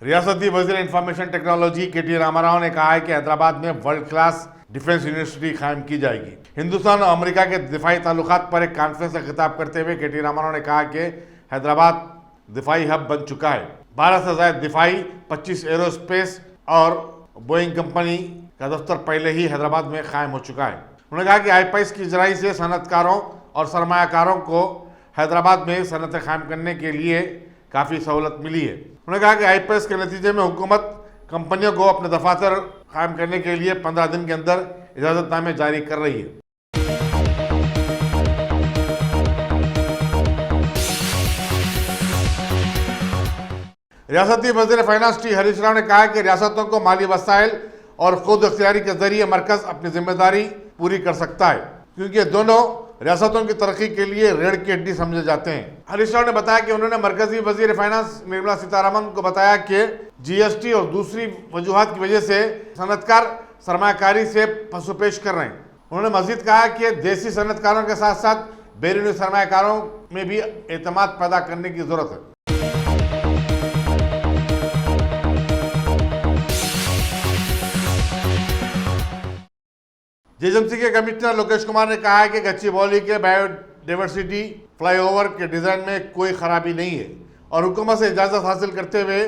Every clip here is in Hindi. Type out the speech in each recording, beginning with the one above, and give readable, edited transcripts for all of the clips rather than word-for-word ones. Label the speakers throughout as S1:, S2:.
S1: रियासती वजीर इंफॉर्मेशन टेक्नोलॉजी के.टी. रामाराव ने कहा है कि हैदराबाद में वर्ल्ड क्लास डिफेंस यूनिवर्सिटी कायम की जाएगी। हिंदुस्तान और अमेरिका के दिफाई ताल्लुकात पर एक कॉन्फ्रेंस से खिताब करते हुए के.टी. रामाराव ने कहा कि हैदराबाद दिफाई हब बन चुका है। 12 से ज्यादा दिफाई, 25 एरोस्पेस और बोइंग कंपनी का दफ्तर पहले ही हैदराबाद में कायम हो चुका है। उन्होंने कहा कि आईपाइस की इजराई से सनतकारों और सरमायाकारों को हैदराबाद में सनतें कायम करने के लिए काफ़ी सहूलत मिली है। उन्होंने कहा कि आईपाइस के नतीजे में हुकूमत कंपनियों को अपने दफातर कायम करने के लिए 15 दिन के अंदर इजाज़तनामे जारी कर रही है। रियासती वज़ीर फाइनेंस टी हरीश राव ने कहा कि रियासतों को माली वसाइल और खुद अख्तियारी के जरिए मरकज अपनी जिम्मेदारी पूरी कर सकता है, क्योंकि दोनों रियासतों की तरक्की के लिए रीढ़ की हड्डी समझे जाते हैं। हरीश राव ने बताया कि उन्होंने मरकजी वजीर फाइनेंस निर्मला सीतारमण को बताया कि जीएसटी और दूसरी वजूहात की वजह से सनतकार सरमाकारी से पसुपेश कर रहे हैं। उन्होंने मजीद कहा कि देसी सनतकारों के साथ साथ बैरूनी सरमाकारों में भी एतमाद पैदा करने की जरूरत है। जीएसएमसी के कमिश्नर लोकेश कुमार ने कहा है कि गच्चीबौली के बायोडाइवर्सिटी फ्लाईओवर के डिजाइन में कोई खराबी नहीं है और हुकूमत से इजाजत हासिल करते हुए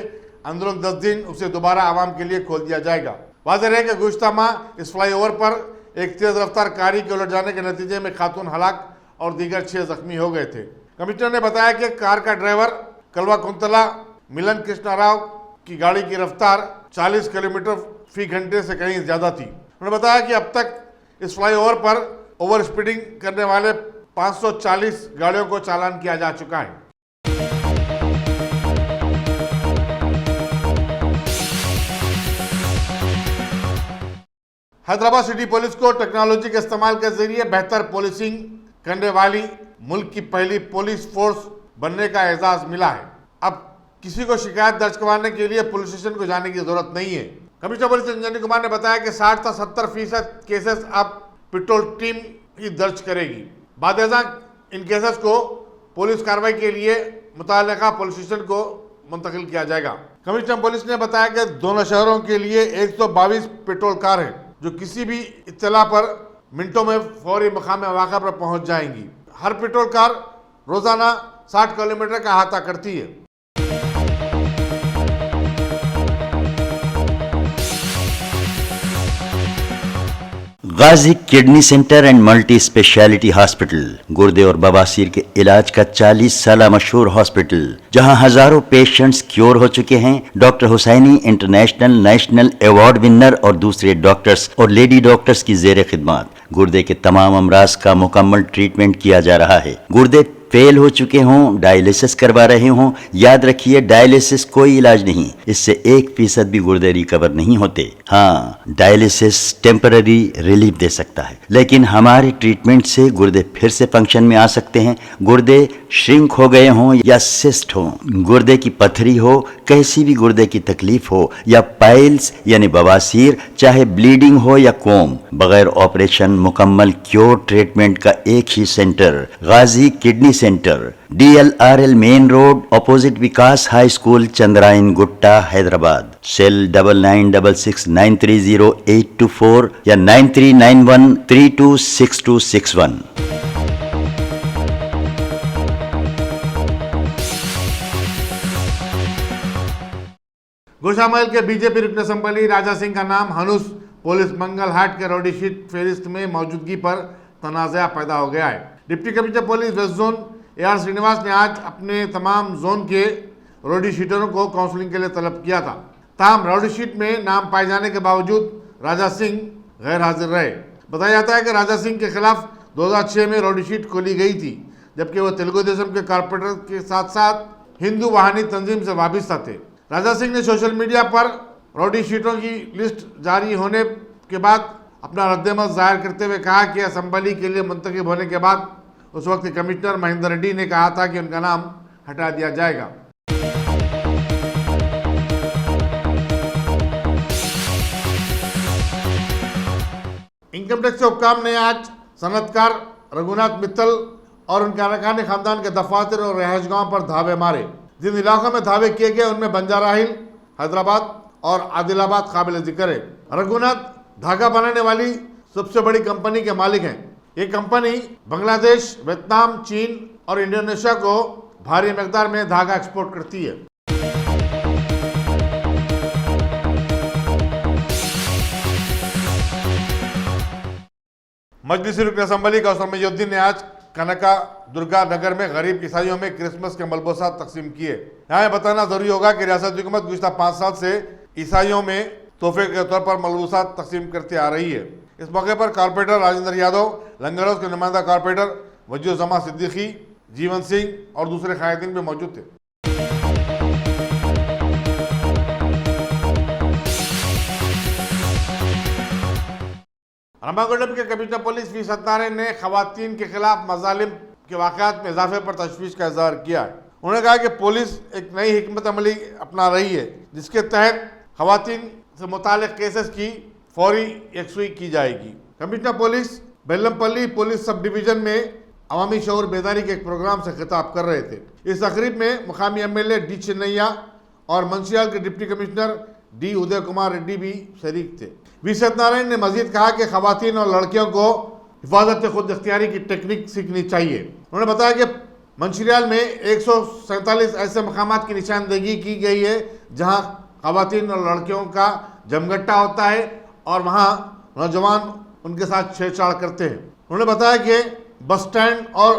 S1: अंदरून 10 दिन उसे दोबारा आवाम के लिए खोल दिया जाएगा। वाज़ेह है कि गुज़श्ता माह इस फ्लाईओवर पर एक तेज रफ्तार कारी के उलट जाने के नतीजे में खातून हलाक और दीगर 6 जख्मी हो गए थे। कमिश्नर ने बताया कि कार का ड्राइवर कलवा कुंतला मिलन कृष्णा राव की गाड़ी की रफ्तार 40 किलोमीटर फी घंटे से कहीं ज्यादा थी। उन्होंने बताया कि अब तक इस फ्लाईओवर पर ओवर स्पीडिंग करने वाले 540 गाड़ियों को चालान किया जा चुका है। हैदराबाद सिटी पुलिस को टेक्नोलॉजी के इस्तेमाल के जरिए बेहतर पुलिसिंग करने वाली मुल्क की पहली पुलिस फोर्स बनने का एजाज मिला है। अब किसी को शिकायत दर्ज करवाने के लिए पुलिस स्टेशन को जाने की जरूरत नहीं है। कमिश्नर पुलिस अंजनी कुमार ने बताया कि 60 से 70% केसेस अब पेट्रोल टीम ही दर्ज करेगी। बादशाह इन केसेस को पुलिस कार्रवाई के लिए मुतल्लिका पुलिस स्टेशन को मुंतकिल किया जाएगा। कमिश्नर पुलिस ने बताया कि दोनों शहरों के लिए 122 पेट्रोल कार है जो किसी भी इत्तला पर मिनटों में फौरी मकाम वाक़ा पर पहुंच जाएंगी। हर पेट्रोल कार रोजाना 60 किलोमीटर का अहाता करती है।
S2: Ghazi kidney centre and multi speciality hospital गुर्दे और बवासीर के इलाज का 40 साल मशहूर हॉस्पिटल, जहां हजारों पेशेंट्स क्योर हो चुके हैं। Doctor Hussaini international national award winner और दूसरे डॉक्टर्स और लेडी डॉक्टर्स की जेर खिदमत गुर्दे के तमाम अमराज का मुकम्मल ट्रीटमेंट किया जा रहा है। गुर्दे फेल हो चुके हों, डायलिसिस करवा रहे हों, याद रखिए डायलिसिस कोई इलाज नहीं, इससे 1% भी गुर्दे रिकवर नहीं होते। हाँ, डायलिसिस टेम्पररी रिलीफ दे सकता है, लेकिन हमारे ट्रीटमेंट से गुर्दे फिर से फंक्शन में आ सकते हैं। गुर्दे श्रिंक हो गए हों या सिस्ट हो, गुर्दे की पथरी हो, कैसी भी गुर्दे की तकलीफ हो या पाइल्स यानी बवासीर, चाहे ब्लीडिंग हो या कोम, बगैर ऑपरेशन मुकम्मल क्योर ट्रीटमेंट का एक ही centre Ghazi kidney centre, DLRL main road opposite Vikas high school, Chandrayan Gutta, Hyderabad. Cell 9966930824 या 9391326261।
S1: गोशामहल के बीजेपी रुकन असम्बली राजा सिंह का नाम हनुस पुलिस मंगल हाट के रॉडीशीट फेरिस्त में मौजूदगी पर तनाज़ा पैदा हो गया है। Deputy commissioner police west zone AR Srinivas ने आज अपने तमाम जोन के रॉडी शीटरों को काउंसलिंग के लिए तलब किया था। ताहम रॉडी शीट में नाम पाए जाने के बावजूद राजा सिंह गैर हाजिर रहे। बताया जाता है कि राजा सिंह के खिलाफ 2006 में रॉडी शीट खोली गई थी, जबकि वो तेलुगु देशम के कारपोरेटर के साथ साथ हिंदू वाहिनी तंजीम से वाबिस्ता थे। राजा सिंह ने सोशल मीडिया पर रॉडी शीटों की लिस्ट जारी होने के बाद अपना रद्दमत जाहिर करते हुए कहा कि असम्बली के लिए मुंतखब होने के बाद उस वक्त कमिश्नर महेंद्र रेड्डी ने कहा था कि उनका नाम हटा दिया जाएगा। इनकम टैक्स के हुक्काम ने आज सनतकार रघुनाथ मित्तल और उनके अरकान खानदान के दफातर और रहायशगाहों पर धावे मारे। जिन इलाकों में धावे किए गए उनमें बंजारा हिल, हैदराबाद और आदिलाबाद काबिल जिक्र है। रघुनाथ धागा बनाने वाली सबसे बड़ी कंपनी के मालिक हैं। ये कंपनी बांग्लादेश, वियतनाम, चीन और इंडोनेशिया को भारी मकदार में धागा एक्सपोर्ट करती है। मजलिसी रुकन असम्बली कौसर मईनुद्दीन ने आज कनका दुर्गा नगर में गरीब ईसाइयों में क्रिसमस के मलबूसात तकसीम किए। यहाँ बताना जरूरी होगा कि रियासत हुकूमत गुज़िश्ता 5 साल से ईसाइयों में तोहफे के तौर पर मलबूसात तकसीम करती आ रही है। इस मौके पर कॉर्पोरेटर राजेंद्र यादव, लंगर हाउस के नुमाइंदा कॉर्पोरेटर वजूज़मा सिद्दीकी, जीवन सिंह और दूसरे कायदीन भी मौजूद थे। रामागुंडम के कमिश्नर पुलिस वी सत्यानारायण ने खवातीन के खिलाफ मजालिम के वाक़यात में इजाफे पर तशवीश का इजहार किया है। उन्होंने कहा कि पुलिस एक नई हिकमत अमली अपना रही है, जिसके तहत खवातीन से मुतालिक केसेस की फौरी यकसुई की जाएगी। Commissioner police Bellampalli police sub division में अवामी शऊर बेदारी के एक प्रोग्राम से खिताब कर रहे थे। इस तकरीब में मुकामी MLA डी चिन्नैया और मंशियाल के deputy commissioner D Uday Kumar Reddy भी शरीक थे। वी सत्यनारायण ने मजीद कहा कि खवातीन और लड़कियों को हिफाजत खुद इख्तियारी की टेक्निक सीखनी चाहिए। उन्होंने बताया कि मंशियाल में 147 ऐसे मकामात की निशानदेही की गई है जहां खवातीन और लड़कियों का जमघट्टा होता है और वहां नौजवान उनके साथ छेड़छाड़ करते हैं। उन्होंने बताया कि बस स्टैंड और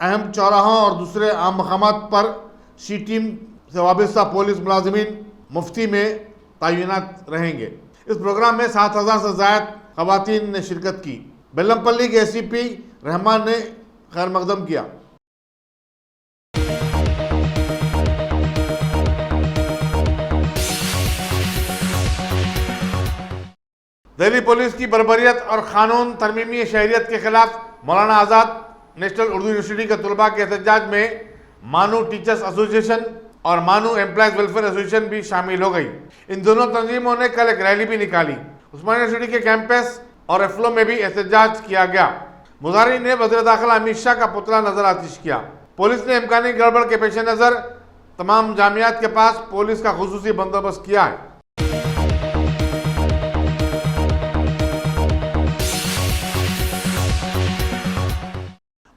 S1: अहम चौराहों और दूसरे आम मकामात पर सी टीम से वाबस्ता पुलिस मुलाजिमीन मुफ्ती में तैनात रहेंगे। इस प्रोग्राम में 7000 से ज़ायद खवातीन ने शिरकत की। बेल्लमपल्ली के SCP रहमान ने खैर मकदम किया। दिल्ली पुलिस की बर्बरियत और कानून तरमीमी शहरियत के खिलाफ मौलाना आज़ाद नेशनल उर्दू यूनिवर्सिटी के तलबा के एहतजाज में मानू टीचर्स एसोसिएशन और मानू एम्प्लॉयज वेलफेयर एसोसिएशन भी शामिल हो गई। इन दोनों तंजीमों ने कल एक रैली भी निकाली। उस्मानिया यूनिवर्सिटी के कैंपस और एफ्लो में भी एहतजाज किया गया। मुजाहिरीन ने वज़ीर दाखिला अमित शाह का पुतला नजर आतिश किया। पुलिस ने इम्कानी गड़बड़ के पेश नज़र तमाम जामियात के पास पुलिस का खुसूसी बंदोबस्त किया है।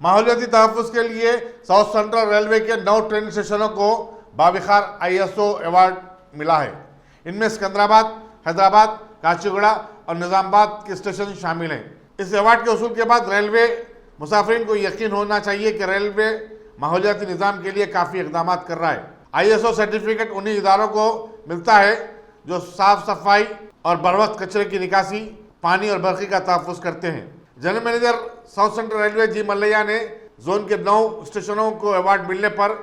S1: माहौलियाती तहफ़्फ़ुज़ के लिए साउथ सेंट्रल रेलवे के 9 ट्रेन स्टेशनों को बाविखार ISO अवार्ड मिला है। इनमें सिकंदराबाद, हैदराबाद, काचीगुड़ा और निज़ामाबाद के स्टेशन शामिल हैं। इस अवार्ड के उसूल के बाद रेलवे मुसाफिरीन को यकीन होना चाहिए कि रेलवे माहौलियाती निज़ाम के लिए काफ़ी इक़दाम कर रहा है। ISO सर्टिफिकेट उन्हीं इदारों को मिलता है जो साफ सफाई और बरवक्त कचरे की निकासी, पानी और बरक़ी का तहफ़्फ़ुज़ करते हैं। General manager south central railway G Mallaiah ने जोन के 9 स्टेशनों को अवार्ड मिलने पर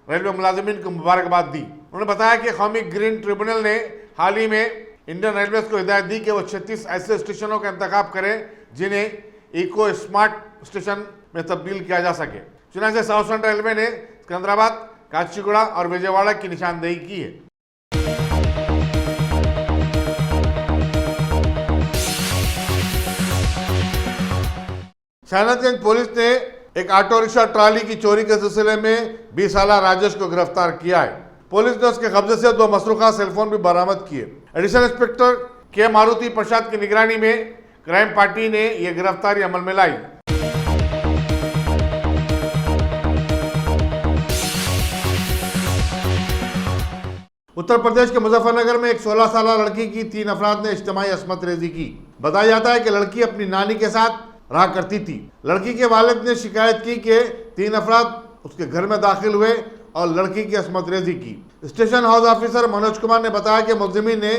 S1: रेलवे मुलाजिमीन को मुबारकबाद दी। उन्होंने बताया कि कौमी ग्रीन ट्रिब्यूनल ने हाल ही में इंडियन रेलवेज को हिदायत दी कि वो 36 ऐसे स्टेशनों का इंतखाब करें जिन्हें इको स्मार्ट स्टेशन में तब्दील किया जा सके। चुनांचे साउथ सेंट्रल रेलवे ने सिकंदराबाद, काचीगुड़ा और विजयवाड़ा की निशानदेही की है। शाहनाजगंज पुलिस ने एक ऑटो रिक्शा ट्राली की चोरी के सिलसिले में 20 साल राजेश को गिरफ्तार किया है। पुलिस ने उसके कब्जे से 2 मसरूखा सेलफोन भी बरामद किए। एडिशनल इंस्पेक्टर के मारुति प्रसाद की निगरानी में क्राइम पार्टी ने यह गिरफ्तारी अमल में लाई। उत्तर प्रदेश के मुजफ्फरनगर में एक 16 साल लड़की की 3 अफराद ने इज्तिमाई अस्मत रेजी की। बताया जाता है कि लड़की अपनी नानी के साथ रहा करती थी। लड़की के वालिद ने शिकायत की कि 3 अफराद उसके घर में दाखिल हुए और लड़की की अस्मत रेजी की। Station house officer Manoj Kumar ने बताया कि मुलजिमीन ने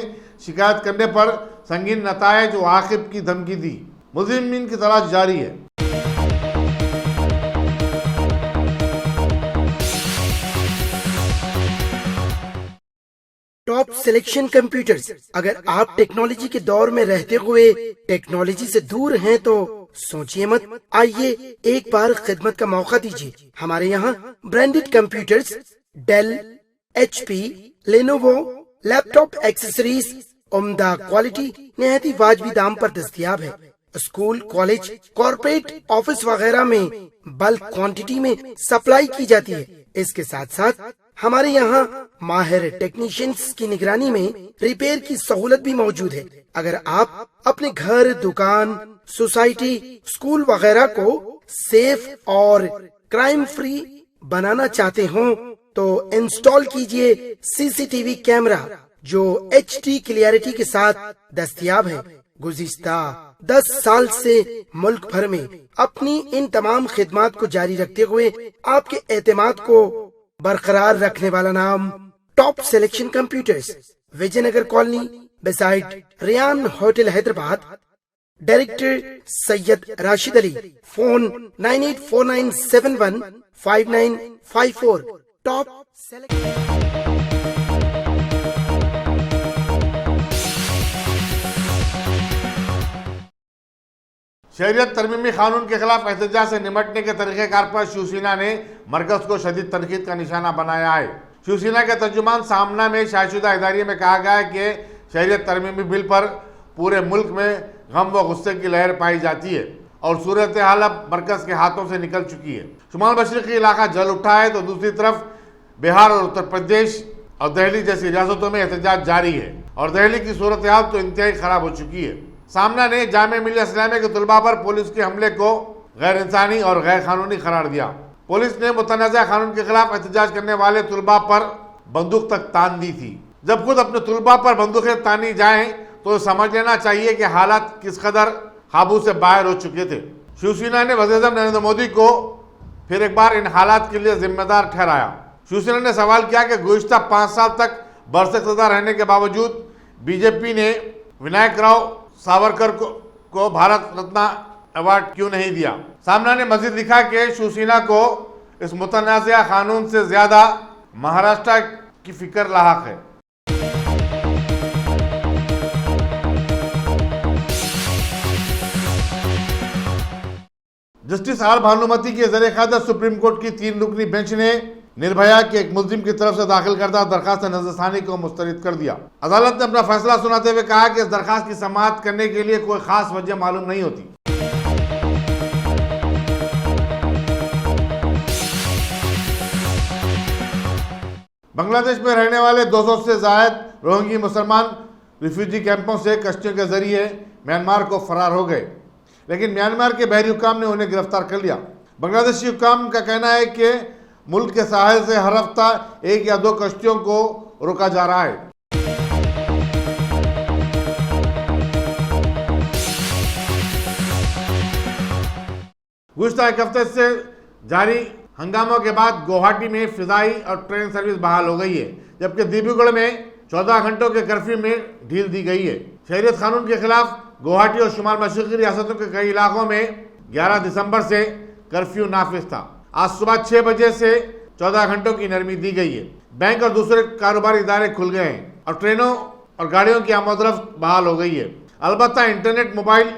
S1: शिकायत करने पर संगीन नतायज व आकिब की धमकी दी। मुलजिमीन की तलाश जारी है।
S3: Top selection computers. अगर आप टेक्नोलॉजी के दौर में रहते हुए टेक्नोलॉजी से दूर हैं तो सोचिए मत, आइए एक बार खिदमत का मौका दीजिए। हमारे यहाँ branded computers Dell, HP, Lenovo, laptop accessories उम्दा क्वालिटी निहायत ही वाजबी दाम पर दस्तयाब है। स्कूल, कॉलेज, कॉर्पोरेट, ऑफिस वगैरह में बल्क क्वांटिटी में सप्लाई की जाती है। इसके साथ साथ हमारे यहाँ माहिर टेक्नीशियंस की निगरानी में रिपेयर की सहूलत भी मौजूद है। अगर आप अपने घर, दुकान, सोसाइटी, स्कूल वगैरह को सेफ और क्राइम फ्री बनाना चाहते हो तो इंस्टॉल कीजिए सीसीटीवी कैमरा जो HD क्लियरिटी के साथ दस्तयाब है। गुज़िश्ता 10 साल से मुल्क भर में अपनी इन तमाम खिदमात को जारी रखते हुए आपके एतमाद को बरकरार रखने वाला नाम top selection computers, Vijayanagar colony, beside Riyan hotel, Hyderabad. Director Syed Rashid Ali. Phone 9849715954। Top
S1: शहरियत तरमीमी कानून के खिलाफ एहतजाज से निमटने के तरीक़ेकार पर शिवसेना ने मरकज को शदीद तनकीद का निशाना बनाया है। शिवसेना के तर्जुमान सामना में शायदशुदा इदारे में कहा गया है कि शहरियत तरमीमी बिल पर पूरे मुल्क में गम व गुस्से की लहर पाई जाती है और सूरत हाल अब मरकज के हाथों से निकल चुकी है। शुमाल मशरक़ी इलाका जल उठा है तो दूसरी तरफ बिहार और उत्तर प्रदेश और दिल्ली जैसी रियासतों में एहतजाज जारी है और दिल्ली की सूरत हाल तो इंतहाई खराब हो चुकी है। सामना ने जामिया मिल्लिया इस्लामिया के तलबा पर पुलिस के हमले को गैर इंसानी और गैर कानूनी करार दिया। पुलिस ने मुतनाज़ा कानून के खिलाफ एहतजाज करने वाले तलबा पर बंदूक तक तान दी थी। जब खुद अपने तलबा पर बंदूकें तानी जाएं तो समझ लेना चाहिए कि हालात किस कदर काबू से बाहर हो चुके थे। शिवसेना ने वज़ीर-ए-आज़म नरेंद्र मोदी को फिर एक बार इन हालात के लिए जिम्मेदार ठहराया। शिवसेना ने सवाल किया कि गुज़िश्ता 5 साल तक बरसक सजा रहने के बावजूद बीजेपी ने विनायक राव सावरकर को भारत रत्न अवार्ड क्यों नहीं दिया। सामना ने मजीद लिखा कि शिवसेना को इस मुतनाज़ा कानून से ज्यादा महाराष्ट्र की फिक्र लाहक है। जस्टिस आर भानुमति के ज़रिए क़यादत सुप्रीम कोर्ट की 3 रुकनी बेंच ने निर्भया के एक मुल्जिम की तरफ से दाखिल करदा दरखास्त नज़रसानी को मुस्तरद कर दिया। अदालत ने अपना फैसला सुनाते हुए कहा कि इस दरखास्त की समाअत करने के लिए कोई खास वजह मालूम नहीं होती। बांग्लादेश में रहने वाले 200 से जायद रोहिंग्या मुसलमान रिफ्यूजी कैंपों से कश्तियों के जरिए म्यांमार को फरार हो गए, लेकिन म्यांमार के बहरी हुक्काम ने उन्हें गिरफ्तार कर लिया। बांग्लादेशी हुक्काम का कहना है कि मुल्क के साहिल से हर हफ्ता 1 या 2 कश्तियों को रोका जा रहा है। गुज़िश्ता एक हफ्ते से जारी हंगामों के बाद गुवाहाटी में फिजाई और ट्रेन सर्विस बहाल हो गई है, जबकि डिब्रूगढ़ में 14 घंटों के कर्फ्यू में ढील दी गई है। शहरियत कानून के खिलाफ गुवाहाटी और शुमाल मशरक़ी रियासतों के कई इलाकों में 11 दिसंबर से कर्फ्यू नाफिज था। आज सुबह 6 बजे से 14 घंटों की नरमी दी गई है। बैंक और दूसरे कारोबारी इदारे खुल गए हैं और ट्रेनों और गाड़ियों की आमदरफ्त बहाल हो गई है। अलबत्ता इंटरनेट मोबाइल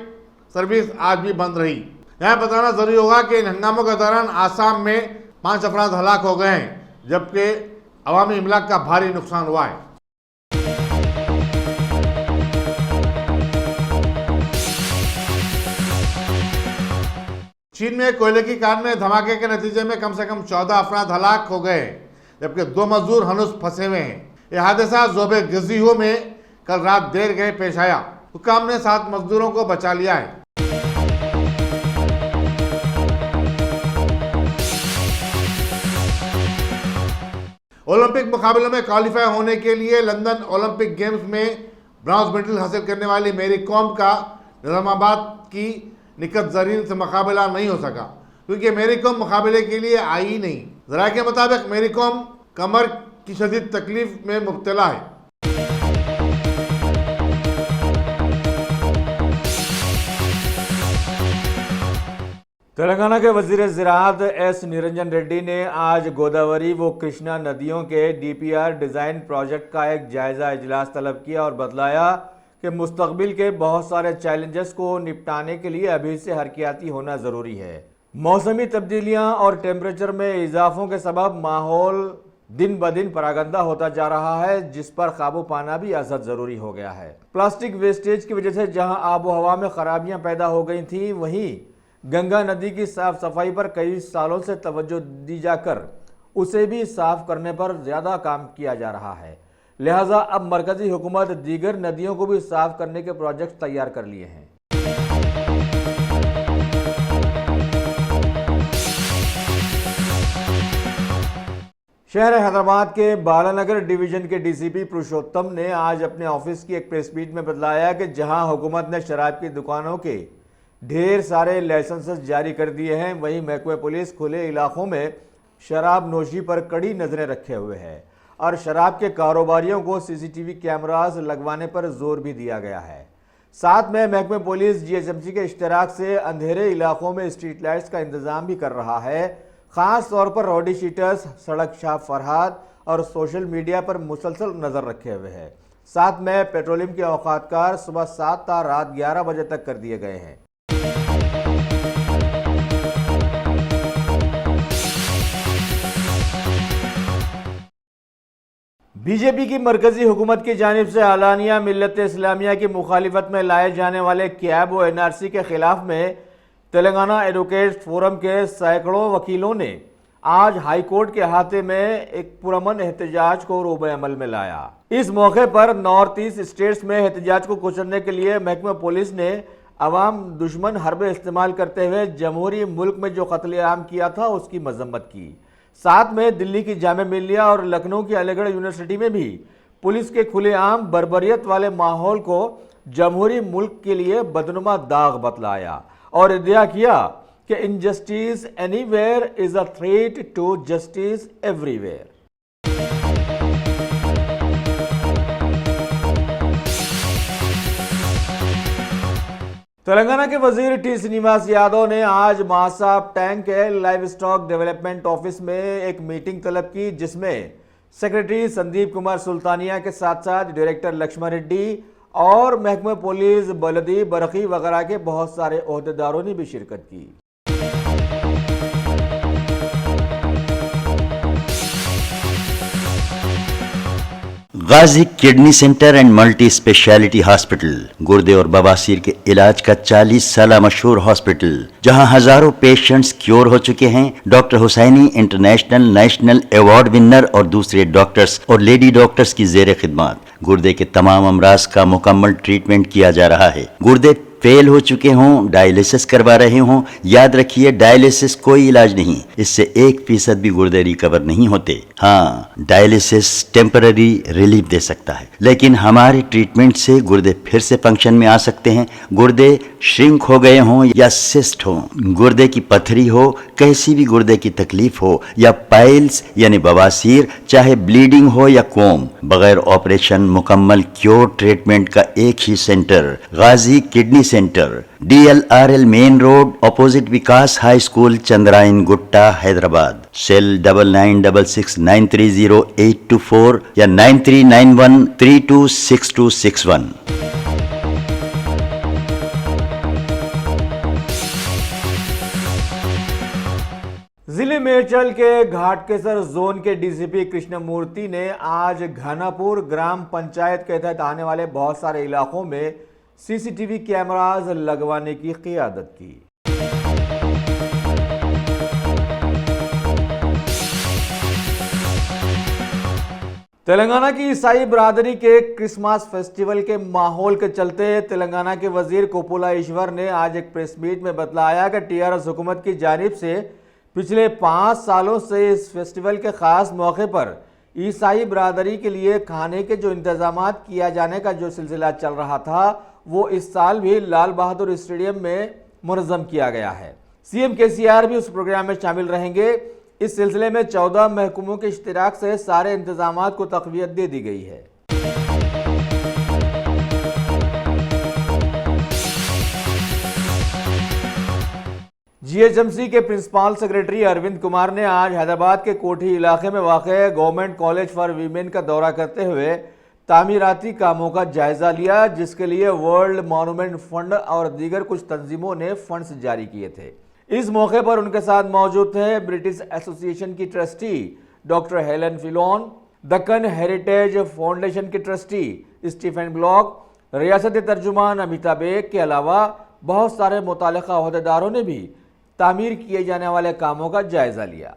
S1: सर्विस आज भी बंद रही। यहाँ बताना जरूरी होगा कि इन हंगामों के दौरान आसाम में 5 अफराद हलाक हो गए हैं, जबकि अवामी इमलाक का भारी नुकसान हुआ है। चीन में कोयले की खान में धमाके के नतीजे में कम से कम 14 अफराद हलाक हो गए, जबकि 2 मजदूर हनूस फंसे हुए हैं। यह हादसा ज़ोबे गज़ीहो में कल रात देर गए पेश आया। हुक्काम ने 7 मजदूरों को बचा लिया है। ओलंपिक मुकाबलों में क्वालिफाई होने के लिए लंदन ओलंपिक गेम्स में ब्रॉन्ज मेडल हासिल करने वाली मेरी कॉम का निज़ामाबाद की निकत ज़रीन से मुकाबला नहीं हो सका, क्योंकि मेरी कॉम मुकाबले के लिए आई ही नहीं। ज़राए के मुताबिक मेरी कॉम कमर की शदीद तकलीफ में मुब्तला है।
S4: तेलंगाना के वजीर ज़राअत एस निरंजन रेड्डी ने आज गोदावरी व कृष्णा नदियों के DPR डिज़ाइन प्रोजेक्ट का एक जायज़ा इजलास तलब किया और बतलाया कि मुस्तकबिल के बहुत सारे चैलेंजेस को निपटाने के लिए अभी से हरकियाती होना ज़रूरी है। मौसमी तब्दीलियां और टेम्परेचर में इजाफों के सबब माहौल दिन ब दिन परागंदा होता जा रहा है, जिस पर काबू पाना भी असद ज़रूरी हो गया है। प्लास्टिक वेस्टेज की वजह से जहां आबो हवा में खराबियां पैदा हो गई थी, वहीं गंगा नदी की साफ सफाई पर कई सालों से तवज्जो दी जाकर उसे भी साफ करने पर ज़्यादा काम किया जा रहा है। लिहाजा अब मरकजी हुकूमत दीगर नदियों को भी साफ करने के प्रोजेक्ट तैयार कर लिए हैं। शहर हैदराबाद के बालानगर डिवीजन के डीसीपी पुरुषोत्तम ने आज अपने ऑफिस की एक प्रेस मीट में बतलाया कि जहां हुकूमत ने शराब की दुकानों के ढेर सारे लाइसेंसेस जारी कर दिए हैं, वहीं महकमे पुलिस खुले इलाकों में शराब नोशी पर कड़ी नजरें रखे हुए है और शराब के कारोबारियों को सीसीटीवी कैमरास लगवाने पर जोर भी दिया गया है। साथ में महकमे पुलिस जीएचएमसी के इश्तराक से अंधेरे इलाकों में स्ट्रीट लाइट्स का इंतजाम भी कर रहा है। खास तौर पर रॉडी शीटर्स, सड़क छाप फरहाद और सोशल मीडिया पर मुसलसल नजर रखे हुए हैं। साथ में पेट्रोलियम के औकातकार सुबह 7 था रात 11 बजे तक कर दिए गए हैं। बीजेपी की मरकजी हुकूमत की जानिब से आलानिया मिल्लत इस्लामिया की मुखालिफत में लाए जाने वाले कैब व एनआरसी के खिलाफ में तेलंगाना एडवोकेट फोरम के सैकड़ों वकीलों ने आज हाई कोर्ट के अहाते में एक पुरअमन एहतजाज को रोब अमल में लाया। इस मौके पर नॉर्थ ईस्ट स्टेट्स में एहतजाज को कुचलने के लिए महकमा पुलिस ने अवाम दुश्मन हरबे इस्तेमाल करते हुए जमहूरी मुल्क में जो कत्लेआम किया था उसकी मजम्मत की। साथ में दिल्ली की जामिया मिल्लिया और लखनऊ की अलीगढ़ यूनिवर्सिटी में भी पुलिस के खुलेआम बर्बरियत वाले माहौल को जमहूरी मुल्क के लिए बदनुमा दाग बतलाया और इद्दिया किया कि injustice anywhere is a threat to justice everywhere. Telangana के वजीर टी श्रीनिवास यादव ने आज महासाब टैंक के लाइव स्टॉक डेवलपमेंट ऑफिस में एक मीटिंग तलब की, जिसमें सेक्रेटरी संदीप कुमार सुल्तानिया के साथ साथ डायरेक्टर लक्ष्मण रेड्डी और महकमा पुलिस, बलदी, बरखी वगैरह के बहुत सारे ओहदेदारों ने भी शिरकत की।
S2: Ghazi kidney centre and multi speciality hospital गुर्दे और बवासीर के इलाज का 40 साल मशहूर हॉस्पिटल, जहां हजारों पेशेंट्स क्योर हो चुके हैं। Doctor Hussaini international national award winner और दूसरे डॉक्टर्स और लेडी डॉक्टर्स की जेर खिदमत गुर्दे के तमाम अमराज का मुकम्मल ट्रीटमेंट किया जा रहा है। गुर्दे फेल हो चुके हों, डायलिसिस करवा रहे हों, याद रखिए डायलिसिस कोई इलाज नहीं, इससे 1% भी गुर्दे रिकवर नहीं होते। हाँ, डायलिसिस टेम्पररी रिलीफ दे सकता है, लेकिन हमारे ट्रीटमेंट से गुर्दे फिर से फंक्शन में आ सकते हैं। गुर्दे श्रिंक हो गए हों या सिस्ट हो, गुर्दे की पथरी हो, कैसी भी गुर्दे की तकलीफ हो या पाइल्स यानी बवासीर, चाहे ब्लीडिंग हो या कोम, बगैर ऑपरेशन मुकम्मल क्योर ट्रीटमेंट का एक ही centre Ghazi kidney centre, DLRL main road opposite Vikas high school, Chandrayan Gutta, Hyderabad. Cell 9966930824 या 9391326261।
S4: जिले मेरचल के घाटकेसर जोन के डीसीपी कृष्णमूर्ति ने आज घनापुर ग्राम पंचायत के तहत आने वाले बहुत सारे इलाकों में सीसीटीवी कैमरास लगवाने की क़ियादत की। तेलंगाना की ईसाई बरादरी के क्रिसमस फेस्टिवल के माहौल के चलते तेलंगाना के वजीर कोपुला ईश्वर ने आज एक प्रेस मीट में बतलाया कि टीआरएस हुकूमत की जानिब से पिछले 5 सालों से इस फेस्टिवल के खास मौके पर ईसाई बरादरी के लिए खाने के जो इंतजाम किया जाने का जो सिलसिला चल रहा था, वो इस साल भी लाल बहादुर स्टेडियम में मुनज़्ज़म किया गया है। सीएम केसीआर भी उस प्रोग्राम में शामिल रहेंगे। इस सिलसिले में 14 महकमों के इश्तिराक से सारे इंतजाम को तक़वियत दे दी गई है। जीएचएमसी के प्रिंसिपल सेक्रेटरी अरविंद कुमार ने आज हैदराबाद के कोठी इलाके में वाक़े गवर्नमेंट कॉलेज फॉर वीमेन का दौरा करते हुए तामीराती कामों का जायजा लिया, जिसके लिए वर्ल्ड मॉन्यूमेंट फंड और दीगर कुछ तंजीमों ने फंड्स जारी किए थे। इस मौके पर उनके साथ मौजूद थे ब्रिटिश एसोसिएशन की trustee doctor Helen Philon, Deccan heritage foundation के ट्रस्टी स्टीफन ब्लॉक, रियासती तर्जुमान अमिता बेग के अलावा बहुत सारे मुतालिका ओहदेदारों ने भी तामीर किए जाने वाले कामों का जायजा लिया।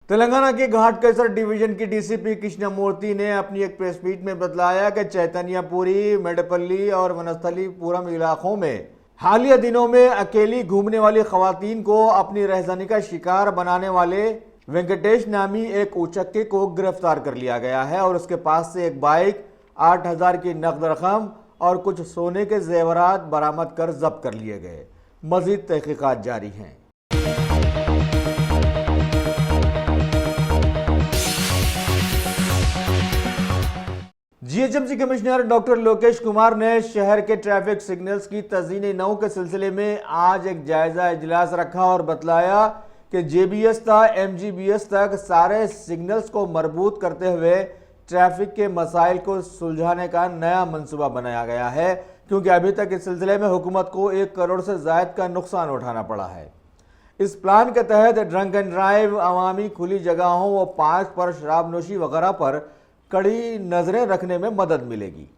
S4: तेलंगाना के घाटकेसर डिवीजन की डीसीपी कृष्णमूर्ति ने अपनी एक प्रेस मीट में बतलाया कि चैतन्यपुरी, मेडपल्ली और वनस्थलीपुरम इलाकों में हालिया दिनों में अकेली घूमने वाली खवातीन को अपनी रहजानी का शिकार बनाने वाले वेंकटेश नामी एक उचक्के को गिरफ्तार कर लिया गया है और उसके पास से एक बाइक, 8,000 की नकद रकम और कुछ सोने के जेवरात बरामद कर जब्त कर लिए गए। मजीद तहकीकात जारी हैं। GHMC commissioner doctor Lokesh Kumar ने शहर के ट्रैफिक सिग्नल्स की तज़ीन नौ के सिलसिले में आज एक जायजा इजलास रखा और बतलाया कि जेबीएस तक एमजीबीएस तक सारे सिग्नल्स को मरबूत करते हुए ट्रैफिक के मसाइल को सुलझाने का नया मंसूबा बनाया गया है, क्योंकि अभी तक इस सिलसिले में हुकूमत को 1 करोड़ से ज़ायद का नुकसान उठाना पड़ा है। इस प्लान के तहत ड्रंक एंड ड्राइव, अवामी खुली जगहों व पार्क पर शराबनोशी वगैरह पर कड़ी नजरें रखने में मदद मिलेगी।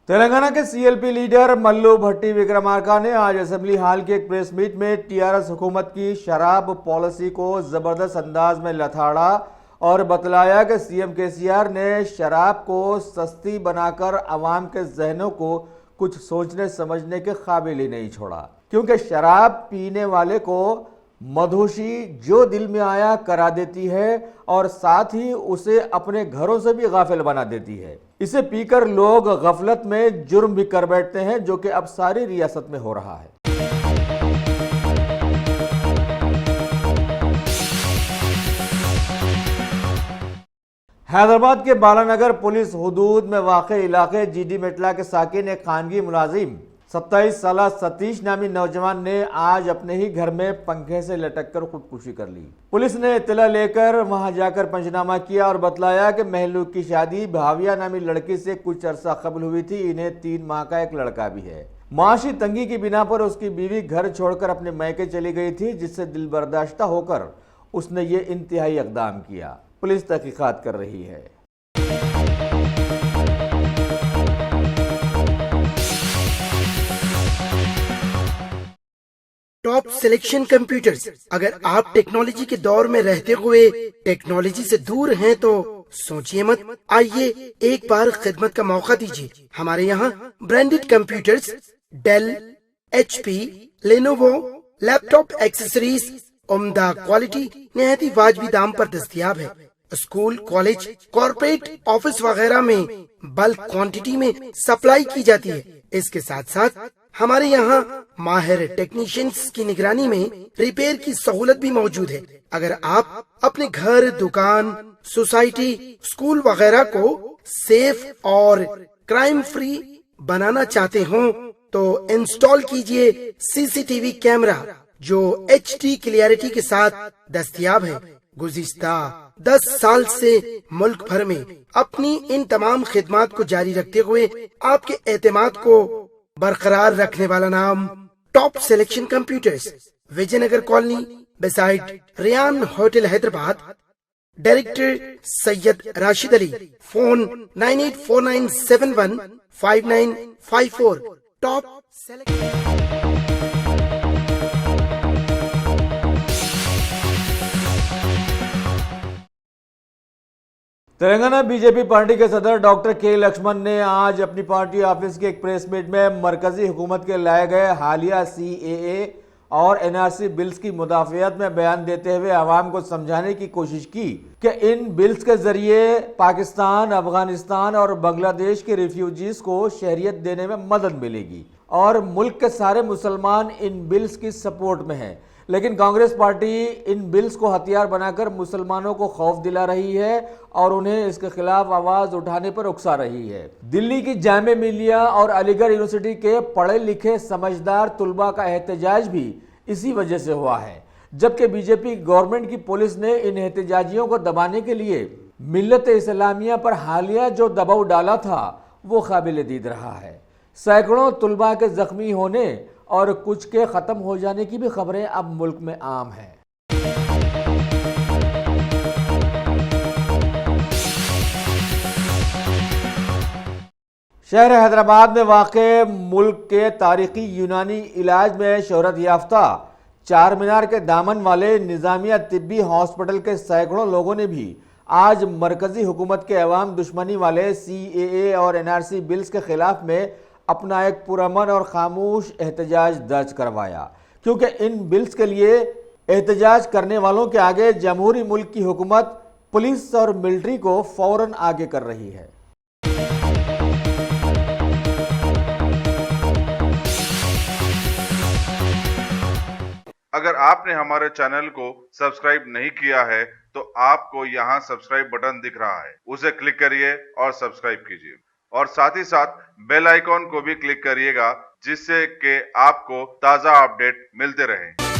S4: तेलंगाना के सीएलपी लीडर मल्लू भट्टी विक्रमार्का ने आज असेंबली हॉल की एक प्रेस मीट में टीआरएस हुकूमत की शराब पॉलिसी को जबरदस्त अंदाज में लथाड़ा और बतलाया कि सीएम केसीआर ने शराब को सस्ती बनाकर अवाम के जहनों को कुछ सोचने समझने के काबिल ही नहीं छोड़ा, क्योंकि शराब पीने वाले को मधोशी जो दिल में आया करा देती है और साथ ही उसे अपने घरों से भी गाफिल बना देती है। इसे पीकर लोग गफलत में जुर्म भी कर बैठते हैं, जो कि अब सारी रियासत में हो रहा है। हैदराबाद के बालानगर पुलिस हुदूद में वाक़े इलाके जीडी मेटला के साकिन एक खानगी मुलाजिम 27 साल सतीश नामी नौजवान ने आज अपने ही घर में पंखे से लटककर खुदकुशी कर ली। पुलिस ने इत्तला लेकर वहां जाकर पंचनामा किया और बतलाया कि महलूक की शादी भाविया नामी लड़की से कुछ अरसा कबल हुई थी। इन्हें 3 माह का एक लड़का भी है। माशी तंगी की बिना पर उसकी बीवी घर छोड़कर अपने मैके चली गई थी, जिससे दिल बर्दाश्ता होकर उसने ये इंतहाई इक़दाम किया। पुलिस तहकीकात कर रही है।
S3: Top selection computers. अगर आप टेक्नोलॉजी के दौर में रहते हुए टेक्नोलॉजी से दूर हैं तो सोचिए मत, आइए एक बार खिदमत का मौका दीजिए। हमारे यहाँ branded computers Dell, HP, Lenovo, laptop accessories उम्दा क्वालिटी निहायती वाजबी दाम पर दस्तयाब है। स्कूल, कॉलेज, कॉर्पोरेट, ऑफिस वगैरह में बल्क क्वांटिटी में सप्लाई की जाती है। इसके साथ साथ हमारे यहाँ माहिर टेक्नीशियंस की निगरानी में रिपेयर की सहूलत भी मौजूद है। अगर आप अपने घर, दुकान, सोसाइटी, स्कूल वगैरह को सेफ और क्राइम फ्री बनाना चाहते हो तो इंस्टॉल कीजिए सीसीटीवी कैमरा जो HD क्लियरिटी के साथ दस्तयाब है। गुज़िश्ता 10 साल से मुल्क भर में अपनी इन तमाम खिदमात को जारी रखते हुए आपके एतमाद को बरकरार रखने वाला नाम top selection computers, Vijayanagar colony beside Riyan hotel Hyderabad. Director Syed Rashid Ali. Phone 9849715954। Top
S4: Telangana BJP party के सदर डॉक्टर के लक्ष्मण ने आज अपनी पार्टी ऑफिस के एक प्रेस मीट में मरकजी हुकूमत के लाए गए हालिया CAA और NRC बिल्स की मुदाफ़ियत में बयान देते हुए आवाम को समझाने की कोशिश की कि इन बिल्स के जरिए पाकिस्तान, अफगानिस्तान और बांग्लादेश के रिफ्यूजीज को शहरियत देने में मदद मिलेगी और मुल्क के सारे मुसलमान इन बिल्स की सपोर्ट में हैं। लेकिन कांग्रेस पार्टी इन बिल्स को हथियार बनाकर मुसलमानों को खौफ दिला रही है और उन्हें इसके खिलाफ आवाज उठाने पर उकसा रही है। दिल्ली की जामे मिलिया और अलीगढ़ यूनिवर्सिटी के पढ़े लिखे समझदार तुलबा का एहतजाज भी इसी वजह से हुआ है, जबकि बीजेपी गवर्नमेंट की पुलिस ने इन एहतजाजियों को दबाने के लिए मिल्लत इस्लामिया पर हालिया जो दबाव डाला था वो काबिल दीद रहा है। सैकड़ों तुलबा के जख्मी होने और कुछ के ख़त्म हो जाने की भी खबरें अब मुल्क में आम हैं। शहर हैदराबाद में वाक़े मुल्क के तारीखी यूनानी इलाज में शोहरत याफ्ता चार मीनार के दामन वाले निज़ामिया तिब्बी हॉस्पिटल के सैकड़ों लोगों ने भी आज मरकजी हुकूमत के अवाम दुश्मनी वाले CAA और NRC बिल्स के खिलाफ में अपना एक पुरअमन और खामोश एहतजाज दर्ज करवाया, क्योंकि इन बिल्स के लिए एहतजाज करने वालों के आगे जमहूरी मुल्क की हुकूमत पुलिस और मिलिट्री को फौरन आगे कर रही है।
S5: अगर आपने हमारे चैनल को सब्सक्राइब नहीं किया है तो आपको यहाँ सब्सक्राइब बटन दिख रहा है, उसे क्लिक करिए और सब्सक्राइब कीजिए और साथ ही साथ बेल आइकॉन को भी क्लिक करिएगा, जिससे कि आपको ताज़ा अपडेट मिलते रहें।